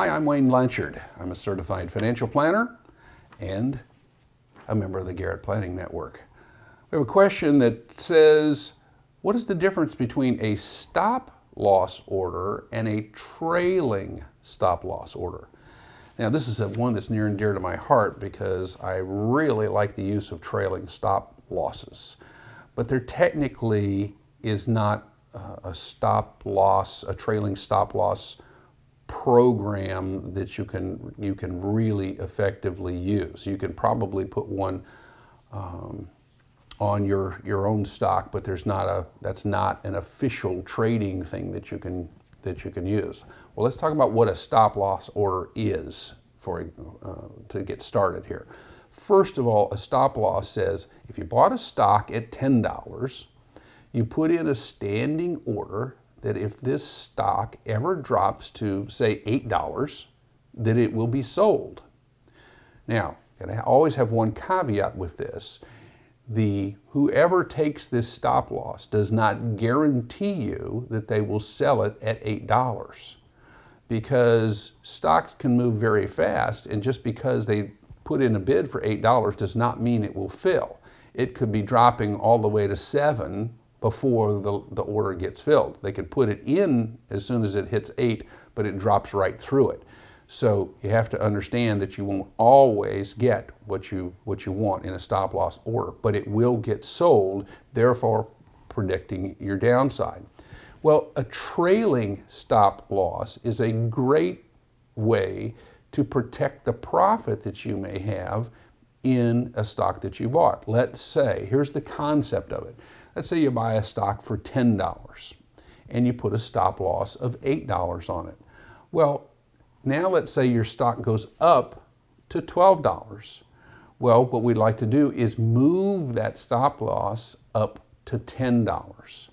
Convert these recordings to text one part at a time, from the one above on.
Hi, I'm Wayne Blanchard. I'm a certified financial planner and a member of the Garrett Planning Network. We have a question that says, what is the difference between a stop loss order and a trailing stop loss order? Now, this is one that's near and dear to my heart because I really like the use of trailing stop losses. But there technically is not a stop loss, a trailing stop loss program that you can really effectively use. You can probably put one on your own stock, but that's not an official trading thing that you can use. Well, let's talk about what a stop loss order is to get started here. First of all, a stop loss says if you bought a stock at $10, you put in a standing order that if this stock ever drops to, say, $8, that it will be sold. Now, I always have one caveat with this. Whoever takes this stop loss does not guarantee you that they will sell it at $8, because stocks can move very fast, and just because they put in a bid for $8 does not mean it will fill. It could be dropping all the way to $7 before the order gets filled. They could put it in as soon as it hits $8, but it drops right through it. So you have to understand that you won't always get what you want in a stop loss order, but it will get sold, therefore predicting your downside. Well, a trailing stop loss is a great way to protect the profit that you may have in a stock that you bought. Let's say, here's the concept of it. Let's say you buy a stock for $10 and you put a stop loss of $8 on it. Well, now let's say your stock goes up to $12. Well, what we'd like to do is move that stop loss up to $10.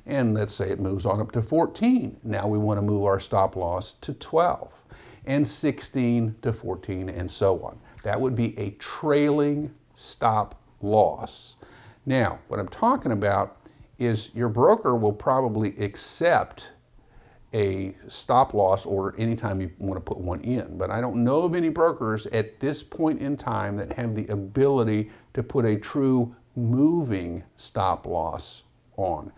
And let's say it moves on up to 14. Now we want to move our stop loss to 12 and 16 to 14 and so on. That would be a trailing stop loss. Now, what I'm talking about is your broker will probably accept a stop loss order anytime you want to put one in. But I don't know of any brokers at this point in time that have the ability to put a true moving stop loss on.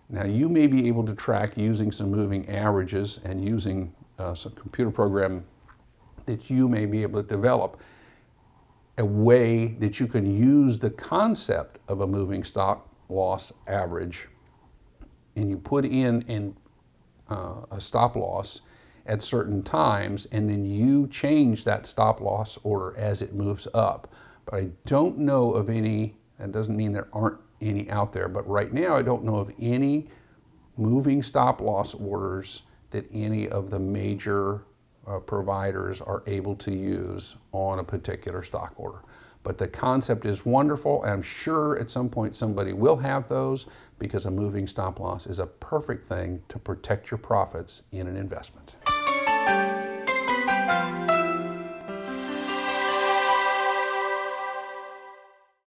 Now, you may be able to track using some moving averages and using some computer program that you may be able to develop a way that you can use the concept of a moving stop loss average, and you put in a stop loss at certain times, and then you change that stop loss order as it moves up. But I don't know of any, that doesn't mean there aren't any out there, but right now I don't know of any moving stop loss orders that any of the major providers are able to use on a particular stock order. But the concept is wonderful, and I'm sure at some point somebody will have those, because a moving stop loss is a perfect thing to protect your profits in an investment.